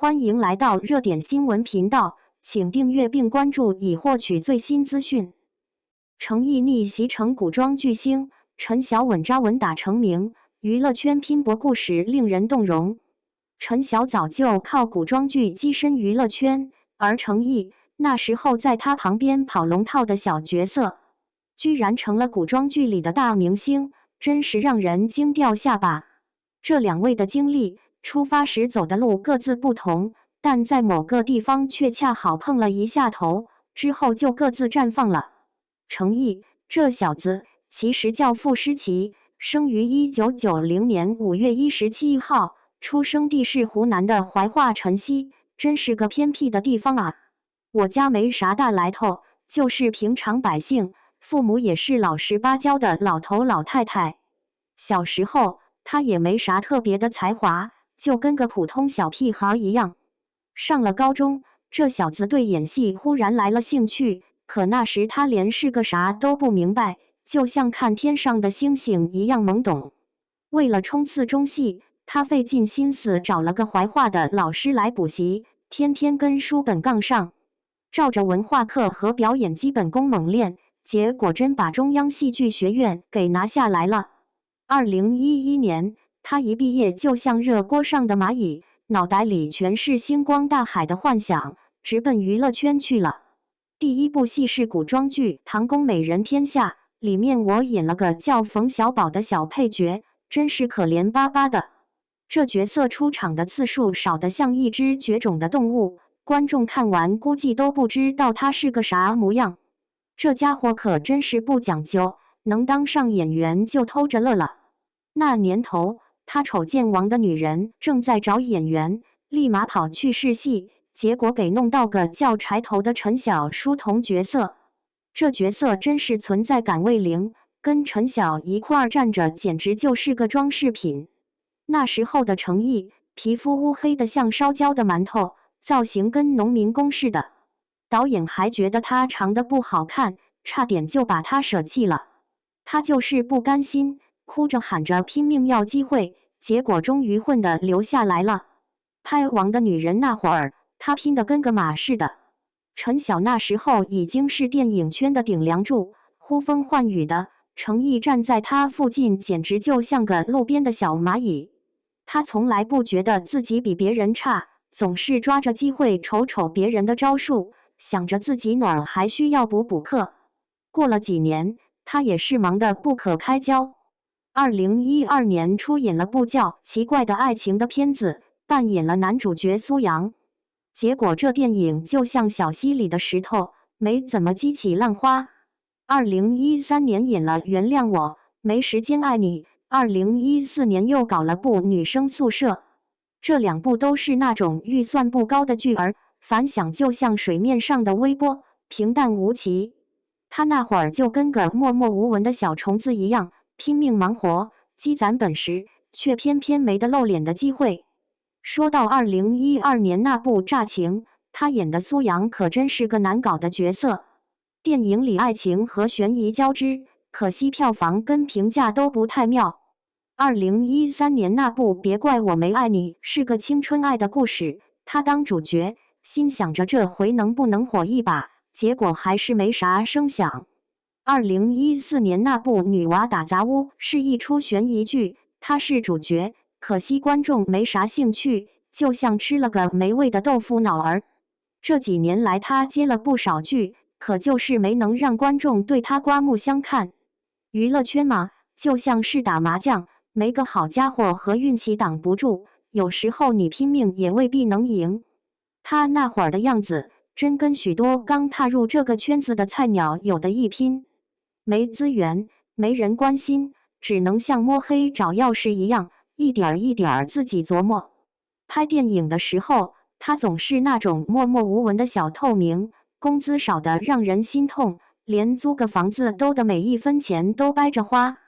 欢迎来到热点新闻频道，请订阅并关注以获取最新资讯。程毅逆袭成古装巨星，陈晓稳扎稳打成名，娱乐圈拼搏故事令人动容。陈晓早就靠古装剧跻身娱乐圈，而程毅那时候在他旁边跑龙套的小角色，居然成了古装剧里的大明星，真是让人惊掉下巴。这两位的经历，出发时走的路各自不同，但在某个地方却恰好碰了一下头，之后就各自绽放了。程毅这小子其实叫傅诗琪，生于1990年5月17号，出生地是湖南的怀化辰溪，真是个偏僻的地方啊。我家没啥大来头，就是平常百姓，父母也是老实巴交的老头老太太。小时候他也没啥特别的才华，就跟个普通小屁孩一样。上了高中，这小子对演戏忽然来了兴趣，可那时他连是个啥都不明白，就像看天上的星星一样懵懂。为了冲刺中戏，他费尽心思找了个怀化的老师来补习，天天跟书本杠上，照着文化课和表演基本功猛练，结果真把中央戏剧学院给拿下来了。2011年，他一毕业就像热锅上的蚂蚁，脑袋里全是星光大海的幻想，直奔娱乐圈去了。第一部戏是古装剧《唐宫美人天下》，里面我演了个叫冯小宝的小配角，真是可怜巴巴的。这角色出场的次数少得像一只绝种的动物，观众看完估计都不知道他是个啥模样。这家伙可真是不讲究，能当上演员就偷着乐了。那年头，他瞅见王的女人正在找演员，立马跑去试戏，结果给弄到个叫柴头的陈晓书童角色。这角色真是存在感为零，跟陈晓一块儿站着简直就是个装饰品。那时候的程毅，皮肤乌黑的像烧焦的馒头，造型跟农民工似的。导演还觉得他长得不好看，差点就把他舍弃了。他就是不甘心，哭着喊着拼命要机会，结果终于混得留下来了。拍《王的女人》那会儿，他拼得跟个马似的。陈晓那时候已经是电影圈的顶梁柱，呼风唤雨的，程毅站在他附近简直就像个路边的小蚂蚁。他从来不觉得自己比别人差，总是抓着机会瞅瞅别人的招数，想着自己哪儿还需要补课。过了几年，他也是忙得不可开交。2012年出演了部叫《奇怪的爱情》的片子，扮演了男主角苏阳。结果这电影就像小溪里的石头，没怎么激起浪花。2013年演了《原谅我》，没时间爱你。2014年又搞了部《女生宿舍》，这两部都是那种预算不高的剧儿，反响就像水面上的微波，平淡无奇。他那会儿就跟个默默无闻的小虫子一样，拼命忙活，积攒本事，却偏偏没得露脸的机会。说到2012年那部《乍情》，他演的苏阳可真是个难搞的角色。电影里爱情和悬疑交织，可惜票房跟评价都不太妙。2013年那部《别怪我没爱你》是个青春爱的故事，他当主角，心想着这回能不能火一把，结果还是没啥声响。2014年那部《女娃打杂屋》是一出悬疑剧，他是主角，可惜观众没啥兴趣，就像吃了个没味的豆腐脑儿。这几年来他接了不少剧，可就是没能让观众对他刮目相看。娱乐圈嘛，就像是打麻将，没个好家伙和运气挡不住，有时候你拼命也未必能赢。他那会儿的样子，真跟许多刚踏入这个圈子的菜鸟有的一拼。没资源，没人关心，只能像摸黑找钥匙一样，一点儿一点儿自己琢磨。拍电影的时候，他总是那种默默无闻的小透明，工资少得让人心痛，连租个房子都得每一分钱都掰着花。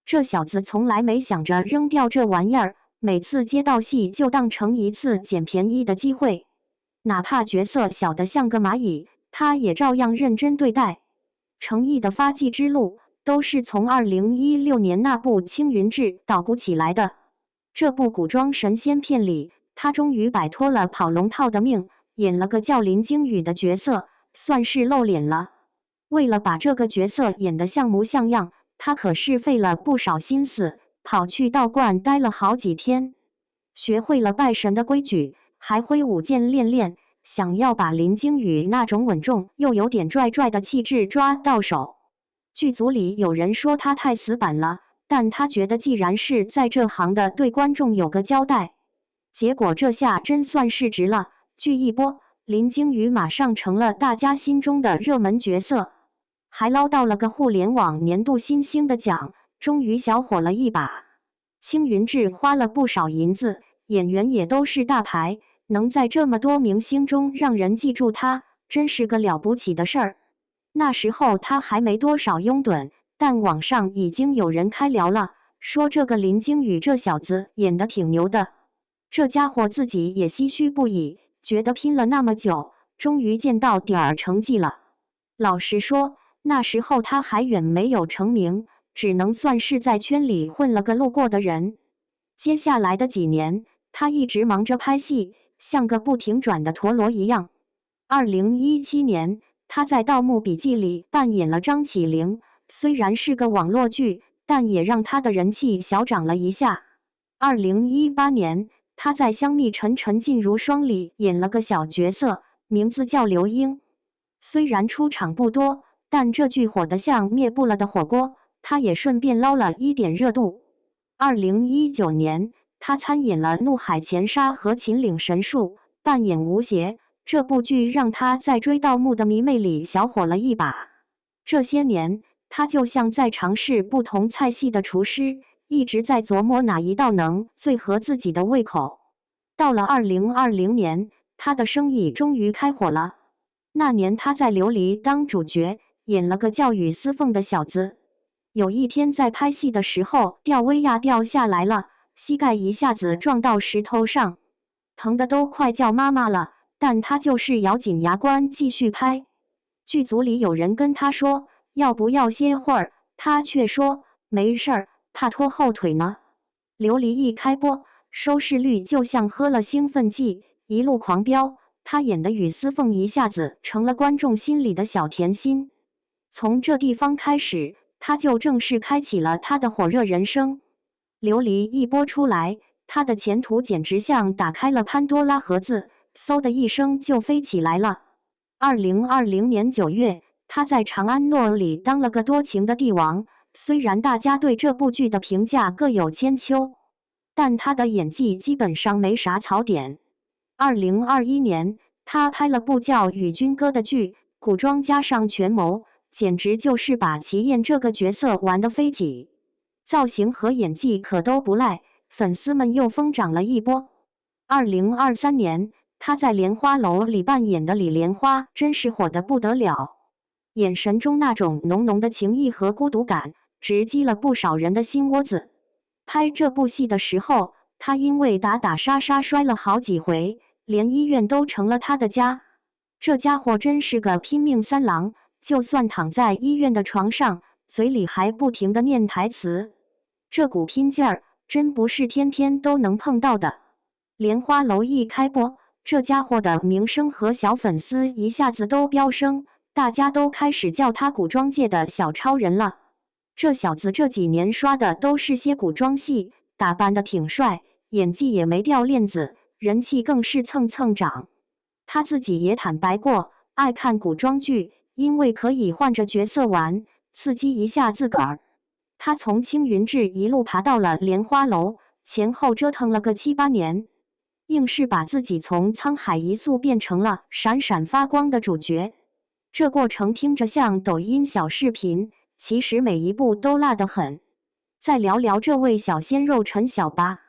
这小子从来没想着扔掉这玩意儿，每次接到戏就当成一次捡便宜的机会，哪怕角色小得像个蚂蚁，他也照样认真对待。程毅的发迹之路都是从2016年那部《青云志》捣鼓起来的。这部古装神仙片里，他终于摆脱了跑龙套的命，演了个叫林惊羽的角色，算是露脸了。为了把这个角色演得像模像样，他可是费了不少心思，跑去道观待了好几天，学会了拜神的规矩，还挥舞剑练练，想要把林惊羽那种稳重又有点拽拽的气质抓到手。剧组里有人说他太死板了，但他觉得既然是在这行的，对观众有个交代。结果这下真算是值了，剧一播，林惊羽马上成了大家心中的热门角色，还捞到了个互联网年度新星的奖，终于小火了一把。青云志花了不少银子，演员也都是大牌，能在这么多明星中让人记住他，真是个了不起的事儿。那时候他还没多少拥趸，但网上已经有人开聊了，说这个林惊羽这小子演得挺牛的。这家伙自己也唏嘘不已，觉得拼了那么久，终于见到点儿成绩了。老实说，那时候他还远没有成名，只能算是在圈里混了个路过的人。接下来的几年，他一直忙着拍戏，像个不停转的陀螺一样。2017年，他在《盗墓笔记》里扮演了张起灵，虽然是个网络剧，但也让他的人气小涨了一下。2018年，他在《香蜜沉沉烬如霜》里演了个小角色，名字叫刘英。虽然出场不多，但这剧火得像灭不了的火锅，他也顺便捞了一点热度。2019年，他参演了《怒海潜沙》和《秦岭神树》，扮演吴邪。这部剧让他在追盗墓的迷妹里小火了一把。这些年，他就像在尝试不同菜系的厨师，一直在琢磨哪一道能最合自己的胃口。到了2020年，他的生意终于开火了。那年他在《琉璃》当主角，演了个叫雨丝凤的小子。有一天在拍戏的时候，吊威亚掉下来了，膝盖一下子撞到石头上，疼得都快叫妈妈了。但他就是咬紧牙关继续拍。剧组里有人跟他说要不要歇会儿，他却说没事儿，怕拖后腿呢。琉璃一开播，收视率就像喝了兴奋剂，一路狂飙。他演的雨丝凤一下子成了观众心里的小甜心。从这地方开始，他就正式开启了他的火热人生。琉璃一播出来，他的前途简直像打开了潘多拉盒子，嗖的一声就飞起来了。2020年9月，他在《长安诺》里当了个多情的帝王。虽然大家对这部剧的评价各有千秋，但他的演技基本上没啥槽点。2021年，他拍了部叫《与君歌》的剧，古装加上权谋，简直就是把齐燕这个角色玩得飞起。造型和演技可都不赖，粉丝们又疯涨了一波。2023年，他在《莲花楼》里扮演的李莲花真是火得不得了，眼神中那种浓浓的情意和孤独感，直击了不少人的心窝子。拍这部戏的时候，他因为打打杀杀摔了好几回，连医院都成了他的家。这家伙真是个拼命三郎，就算躺在医院的床上，嘴里还不停地念台词。这股拼劲儿，真不是天天都能碰到的。莲花楼一开播，这家伙的名声和小粉丝一下子都飙升，大家都开始叫他古装界的小超人了。这小子这几年刷的都是些古装戏，打扮得挺帅，演技也没掉链子，人气更是蹭蹭涨。他自己也坦白过，爱看古装剧，因为可以换着角色玩，刺激一下自个儿。他从青云志一路爬到了莲花楼，前后折腾了个7、8年。硬是把自己从沧海一粟变成了闪闪发光的主角。这过程听着像抖音小视频，其实每一步都辣得很。再聊聊这位小鲜肉陈晓吧，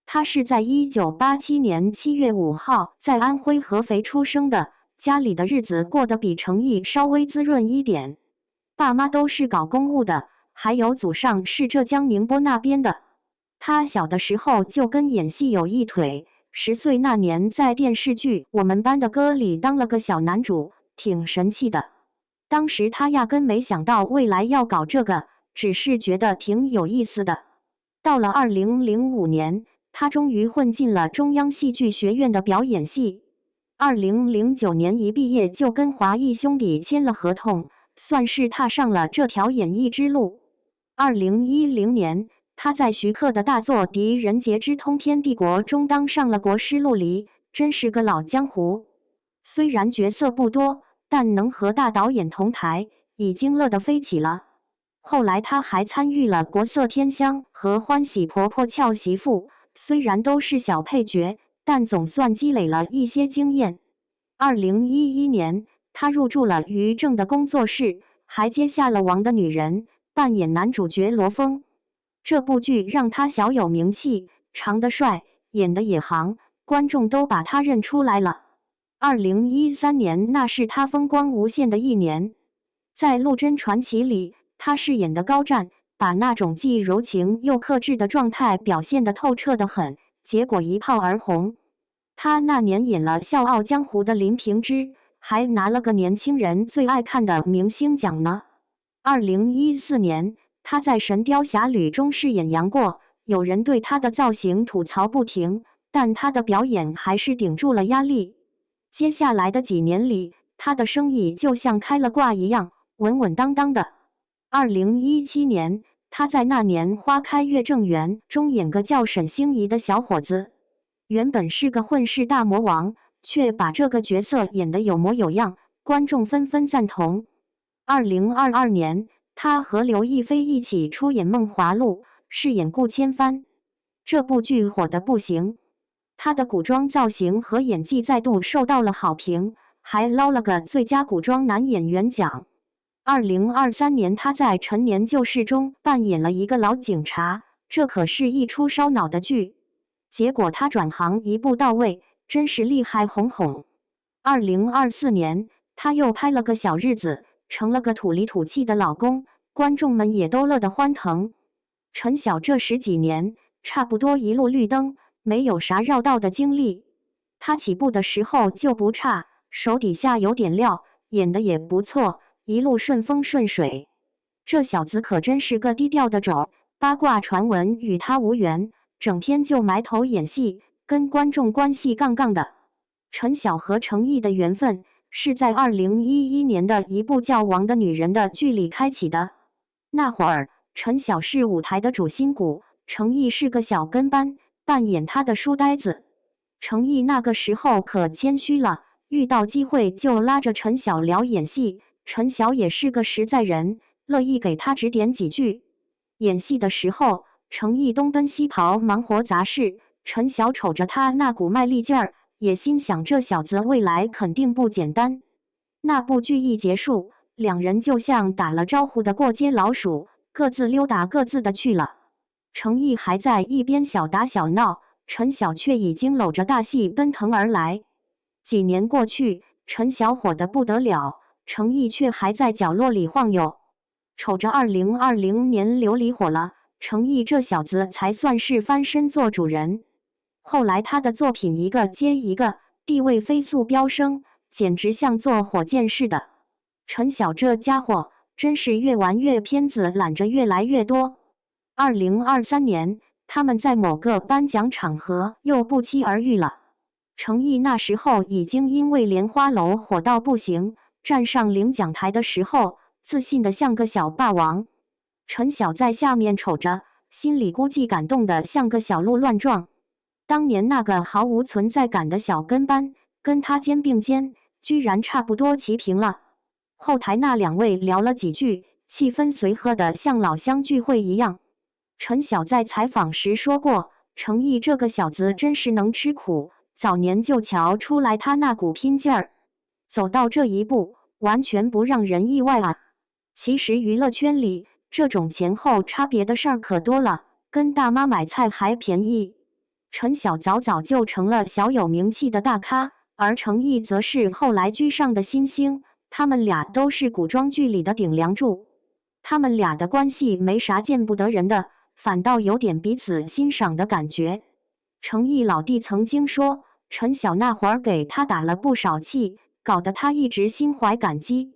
他是在1987年7月5号在安徽合肥出生的，家里的日子过得比程毅稍微滋润一点。爸妈都是搞公务的，还有祖上是浙江宁波那边的。他小的时候就跟演戏有一腿。10岁那年，在电视剧《我们班的歌》里当了个小男主，挺神气的。当时他压根没想到未来要搞这个，只是觉得挺有意思的。到了2005年，他终于混进了中央戏剧学院的表演系。2009年一毕业就跟华谊兄弟签了合同，算是踏上了这条演艺之路。2010年，他在徐克的大作《狄仁杰之通天帝国》中当上了国师陆离，真是个老江湖。虽然角色不多，但能和大导演同台，已经乐得飞起了。后来他还参与了《国色天香》和《欢喜婆婆俏媳妇》，虽然都是小配角，但总算积累了一些经验。2011年，他入驻了于正的工作室，还接下了《王的女人》，扮演男主角罗峰。这部剧让他小有名气，长得帅，演得也行，观众都把他认出来了。2013年，那是他风光无限的一年。在《陆贞传奇》里，他饰演的高湛，把那种既柔情又克制的状态表现得透彻得很，结果一炮而红。他那年演了《笑傲江湖》的林平之，还拿了个年轻人最爱看的明星奖呢。2014年，他在《神雕侠侣》中饰演杨过，有人对他的造型吐槽不停，但他的表演还是顶住了压力。接下来的几年里，他的生意就像开了挂一样，稳稳当当的。2017年，他在那年《花开月正圆》中演个叫沈星移的小伙子，原本是个混世大魔王，却把这个角色演得有模有样，观众纷纷赞同。2022年，他和刘亦菲一起出演《梦华录》，饰演顾千帆。这部剧火得不行，他的古装造型和演技再度受到了好评，还捞了个最佳古装男演员奖。2023年，他在《陈年旧事》中扮演了一个老警察，这可是一出烧脑的剧。结果他转行一步到位，真是厉害哄哄。2024年，他又拍了个小日子，成了个土里土气的老公，观众们也都乐得欢腾。陈晓这10几年差不多一路绿灯，没有啥绕道的经历。他起步的时候就不差，手底下有点料，演得也不错，一路顺风顺水。这小子可真是个低调的种，八卦传闻与他无缘，整天就埋头演戏，跟观众关系杠杠的。陈晓和程毅的缘分是在2011年的一部叫《王的女人》的剧里开启的。那会儿，陈晓是舞台的主心骨，程毅是个小跟班，扮演他的书呆子。程毅那个时候可谦虚了，遇到机会就拉着陈晓聊演戏，陈晓也是个实在人，乐意给他指点几句。演戏的时候，程毅东奔西跑，忙活杂事，陈晓瞅着他那股卖力劲儿，也心想这小子未来肯定不简单。那部剧一结束，两人就像打了招呼的过街老鼠，各自溜达各自的去了。程毅还在一边小打小闹，陈晓却已经搂着大戏奔腾而来。几年过去，陈晓火得不得了，程毅却还在角落里晃悠。瞅着2020年琉璃火了，程毅这小子才算是翻身做主人。后来他的作品一个接一个，地位飞速飙升，简直像坐火箭似的。陈晓这家伙真是越玩越片子揽着越来越多。2023年，他们在某个颁奖场合又不期而遇了。程毅那时候已经因为《莲花楼》火到不行，站上领奖台的时候，自信得像个小霸王。陈晓在下面瞅着，心里估计感动得像个小鹿乱撞。当年那个毫无存在感的小跟班，跟他肩并肩，居然差不多齐平了。后台那两位聊了几句，气氛随和的像老乡聚会一样。陈晓在采访时说过，程毅这个小子真是能吃苦，早年就瞧出来他那股拼劲儿，走到这一步，完全不让人意外啊。其实娱乐圈里这种前后差别的事儿可多了，跟大妈买菜还便宜。陈晓早早就成了小有名气的大咖，而程毅则是后来居上的新星，他们俩都是古装剧里的顶梁柱。他们俩的关系没啥见不得人的，反倒有点彼此欣赏的感觉。程毅老弟曾经说，陈晓那会儿给他打了不少气，搞得他一直心怀感激。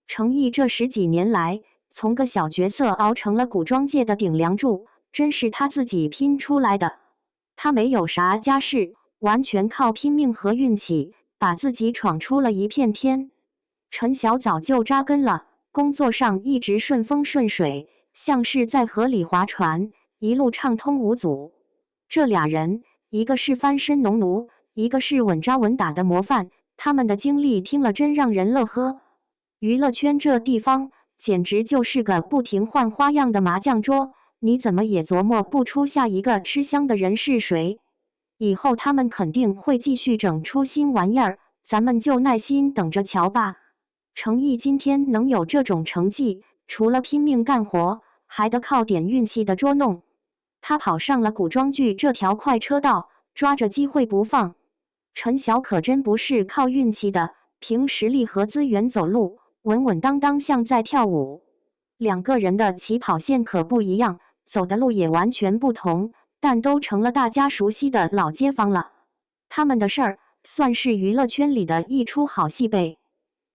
程毅这10几年来，从个小角色熬成了古装界的顶梁柱，真是他自己拼出来的。他没有啥家世，完全靠拼命和运气，把自己闯出了一片天。陈晓早就扎根了，工作上一直顺风顺水，像是在河里划船，一路畅通无阻。这俩人，一个是翻身农奴，一个是稳扎稳打的模范，他们的经历听了真让人乐呵。娱乐圈这地方，简直就是个不停换花样的麻将桌，你怎么也琢磨不出下一个吃香的人是谁。以后他们肯定会继续整出新玩意儿，咱们就耐心等着瞧吧。程毅今天能有这种成绩，除了拼命干活，还得靠点运气的捉弄。他跑上了古装剧这条快车道，抓着机会不放。陈晓可真不是靠运气的，凭实力和资源走路，稳稳当当像在跳舞。两个人的起跑线可不一样，走的路也完全不同，但都成了大家熟悉的老街坊了。他们的事儿，算是娱乐圈里的一出好戏呗。